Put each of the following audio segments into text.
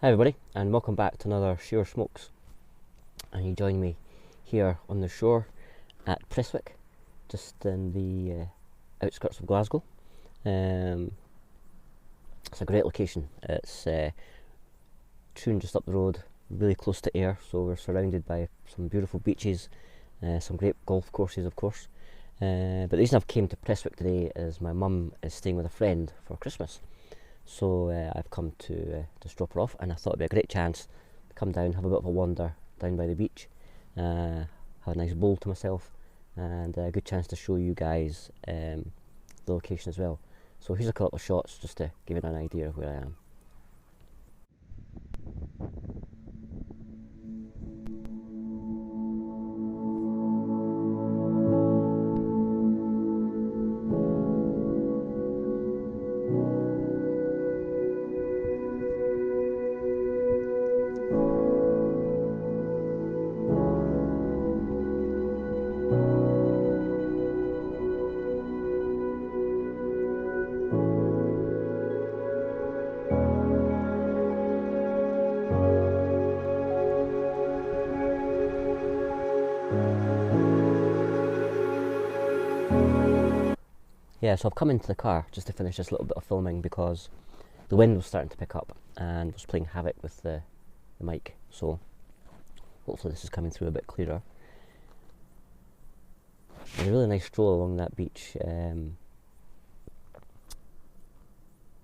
Hi everybody, and welcome back to another Shearer Smokes. And you join me here on the shore at Prestwick, just in the outskirts of Glasgow. It's a great location. It's Troon just up the road, really close to Ayr, so we're surrounded by some beautiful beaches, some great golf courses of course. But the reason I've came to Prestwick today is my mum is staying with a friend for Christmas. So I've come to drop her off, and I thought it'd be a great chance to come down, have a bit of a wander down by the beach, have a nice bowl to myself, and a good chance to show you guys the location as well. So here's a couple of shots just to give you an idea of where I am. Yeah, so I've come into the car just to finish this little bit of filming because the wind was starting to pick up and was playing havoc with the mic, so hopefully this is coming through a bit clearer. It was a really nice stroll along that beach, even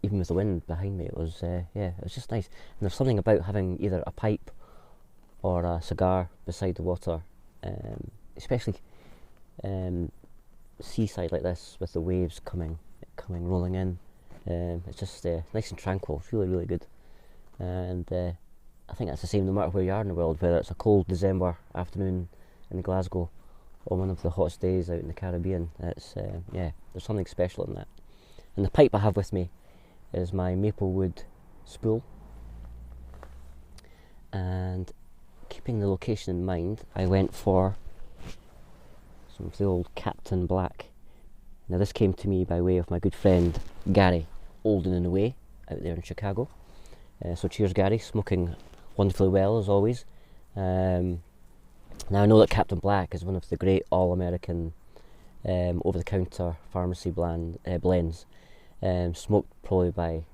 with the wind behind me. It was it was just nice, and there's something about having either a pipe or a cigar beside the water, especially seaside like this with the waves coming rolling in. It's just nice and tranquil. It's really good, and I think that's the same no matter where you are in the world, whether it's a cold December afternoon in Glasgow or one of the hottest days out in the Caribbean. It's there's something special in that. And the pipe I have with me is my maple wood spool, and keeping the location in mind, I went for some of the old Captain Black. Now this came to me by way of my good friend Gary, Olden and Away, out there in Chicago. So cheers Gary, smoking wonderfully well as always. Now I know that Captain Black is one of the great all-American over-the-counter pharmacy blends, smoked probably by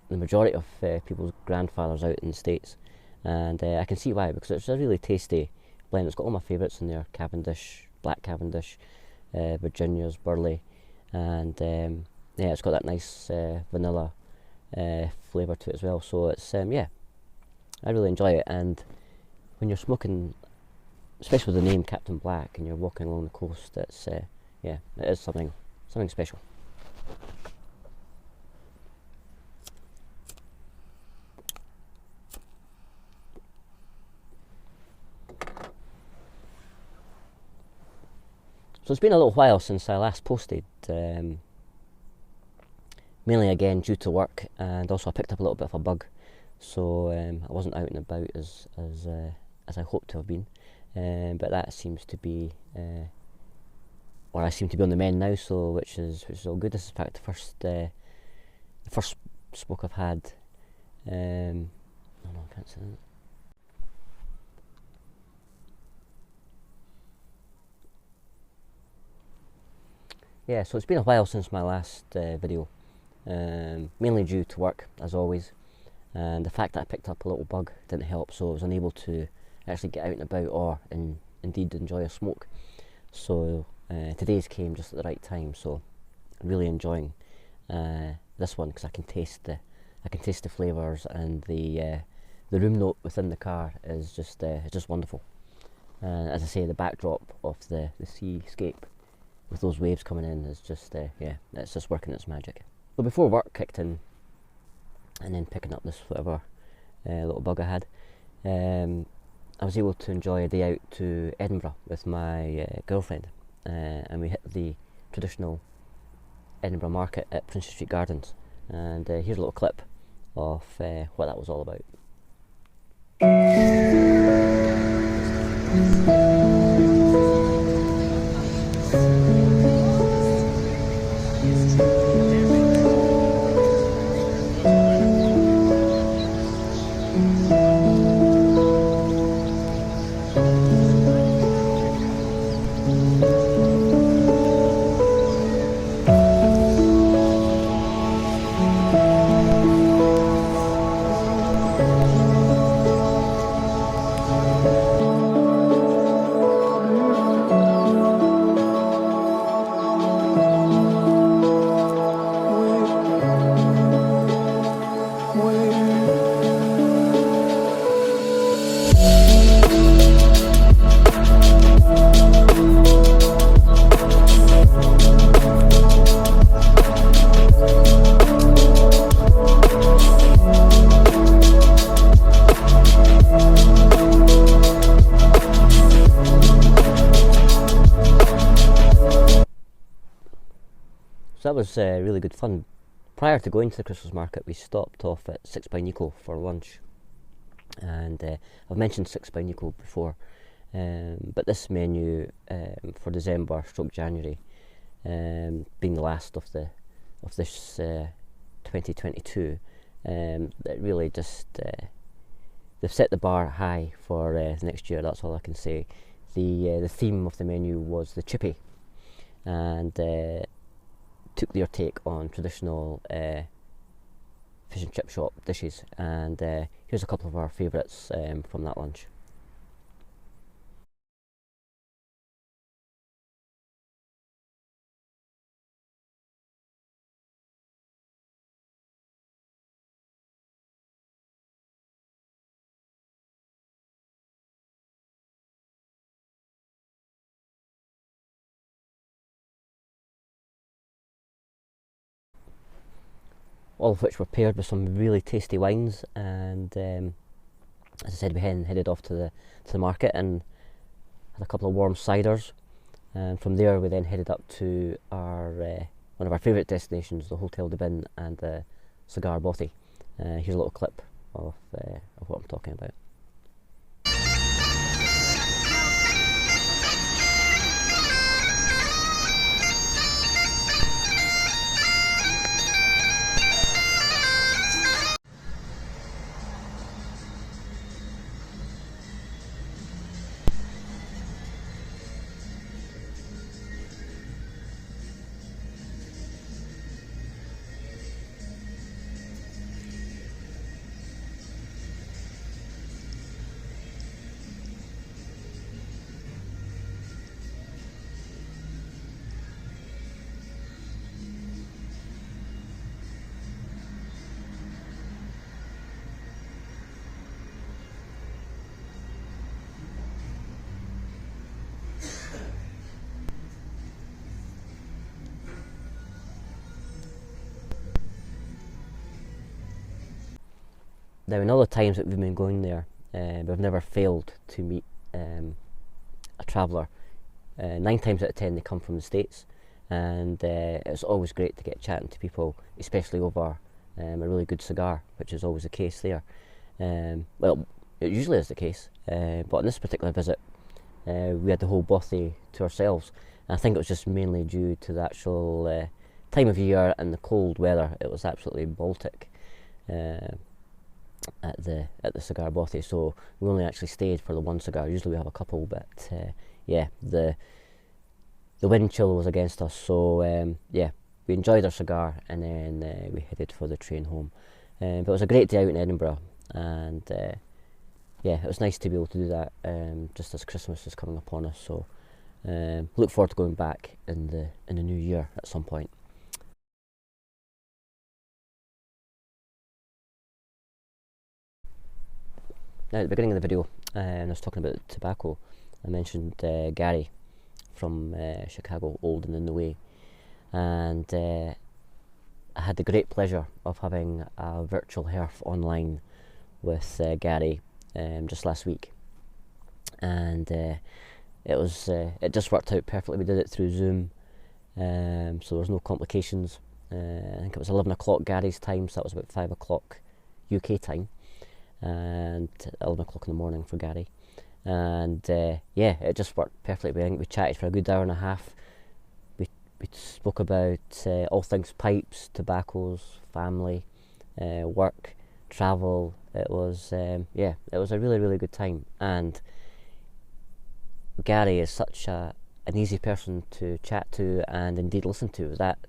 the majority of people's grandfathers out in the States. And I can see why, because it's a really tasty blend. It's got all my favourites in there: Cavendish, Black Cavendish, Virginia's, Burley, and it's got that nice vanilla flavour to it as well. So it's I really enjoy it. And when you're smoking, especially with the name Captain Black, and you're walking along the coast, it's it is something special. So it's been a little while since I last posted, mainly again due to work, and also I picked up a little bit of a bug, so I wasn't out and about as I hoped to have been, but that seems to be, or I seem to be on the mend now, so which is all good. This is in fact the first smoke I've had. I can't say that. Yeah, so it's been a while since my last video, mainly due to work as always, and the fact that I picked up a little bug didn't help, so I was unable to actually get out and about or indeed enjoy a smoke. So today's came just at the right time, so I'm really enjoying this one because I can taste the flavours, and the room note within the car is just wonderful. As I say, the backdrop of the seascape with those waves coming in is just it's just working its magic. But before work kicked in, and then picking up this whatever little bug I had, I was able to enjoy a day out to Edinburgh with my girlfriend, and we hit the traditional Edinburgh market at Prestwick Gardens, and here's a little clip of what that was all about. So that was really good fun. Prior to going to the Christmas market, we stopped off at Six by Nico for lunch, and I've mentioned Six by Nico before, but this menu for December stroke January, being the last of this 2022, it really just they've set the bar high for next year. That's all I can say. The theme of the menu was the chippy, and took their take on traditional fish and chip shop dishes. And here's a couple of our favourites from that lunch. All of which were paired with some really tasty wines, and as I said, we headed off to the market and had a couple of warm ciders, and from there we then headed up to our one of our favourite destinations, the Hotel de Bin and the Cigar Bothy. Here's a little clip of what I'm talking about. Now, in all the times that we've been going there, we've never failed to meet a traveller. 9 times out of 10 they come from the States, and it's always great to get chatting to people, especially over a really good cigar, which is always the case there. Well, it usually is the case, but on this particular visit we had the whole bothy to ourselves. And I think it was just mainly due to the actual time of year and the cold weather. It was absolutely Baltic at the cigar bothy, so we only actually stayed for the one cigar. Usually we have a couple, but yeah, the wind chill was against us, so yeah, we enjoyed our cigar, and then we headed for the train home. But it was a great day out in Edinburgh, and yeah, it was nice to be able to do that just as Christmas is coming upon us. So look forward to going back in the new year at some point. Now, at the beginning of the video, I was talking about tobacco. I mentioned Gary from Chicago, Old and in the Way, and I had the great pleasure of having a virtual Vherf online with Gary just last week, and it just worked out perfectly. We did it through Zoom, so there was no complications. I think it was 11 o'clock Gary's time, so that was about 5 o'clock UK time, and 11 o'clock in the morning for Gary. And yeah, it just worked perfectly. I think we chatted for a good hour and a half. We spoke about all things pipes, tobaccos, family, work, travel. It was yeah, it was a really good time. And Gary is such an easy person to chat to and indeed listen to. That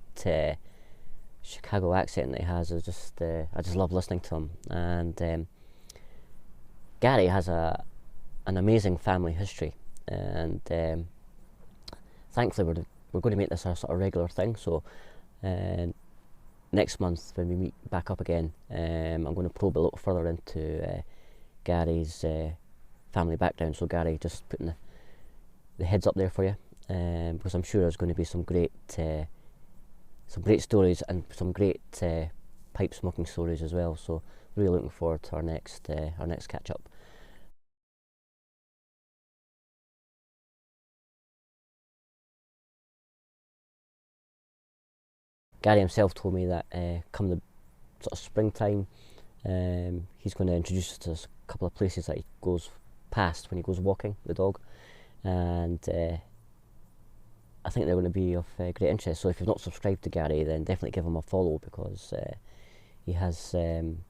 Chicago accent that he has is just I just love listening to him. And Gary has an amazing family history, and thankfully we're going to make this a sort of regular thing. So next month when we meet back up again, I'm going to probe a little further into Gary's family background. So Gary, just putting the heads up there for you, because I'm sure there's going to be some great stories and some great pipe smoking stories as well. So really looking forward to our next catch up. Gary himself told me that come the sort of springtime, he's going to introduce us to a couple of places that he goes past when he goes walking the dog, and I think they're going to be of great interest. So if you've not subscribed to Gary, then definitely give him a follow, because he has some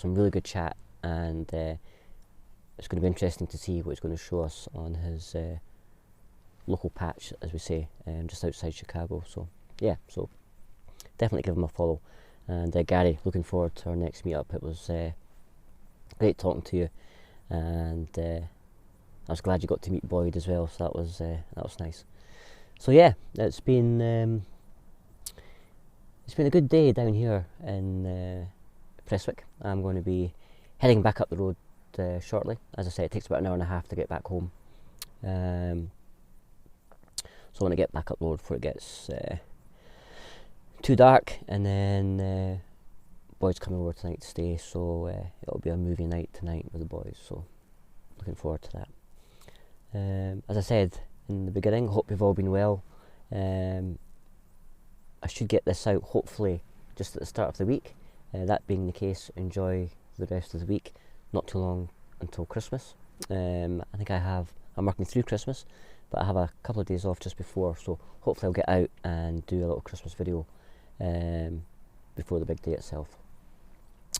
really good chat, and it's going to be interesting to see what he's going to show us on his local patch, as we say, just outside Chicago. So yeah, so definitely give him a follow. And Gary, looking forward to our next meetup. It was great talking to you, and I was glad you got to meet Boyd as well. So that was nice. So yeah, it's been a good day down here in Prestwick. I'm going to be heading back up the road shortly. As I say, it takes about an hour and a half to get back home. So I want to get back up the road before it gets too dark, and then Boyd's coming over tonight to stay, so it'll be a movie night tonight with the boys, so looking forward to that. As I said in the beginning, hope you've all been well. I should get this out hopefully just at the start of the week. That being the case, enjoy the rest of the week. Not too long until Christmas. I think I'm working through Christmas, but I have a couple of days off just before, so hopefully I'll get out and do a little Christmas video before the big day itself.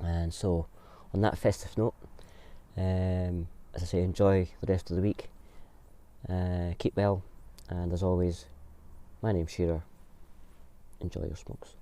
And so on that festive note, as I say, enjoy the rest of the week, keep well, and as always, my name's Shearer. Enjoy your smokes.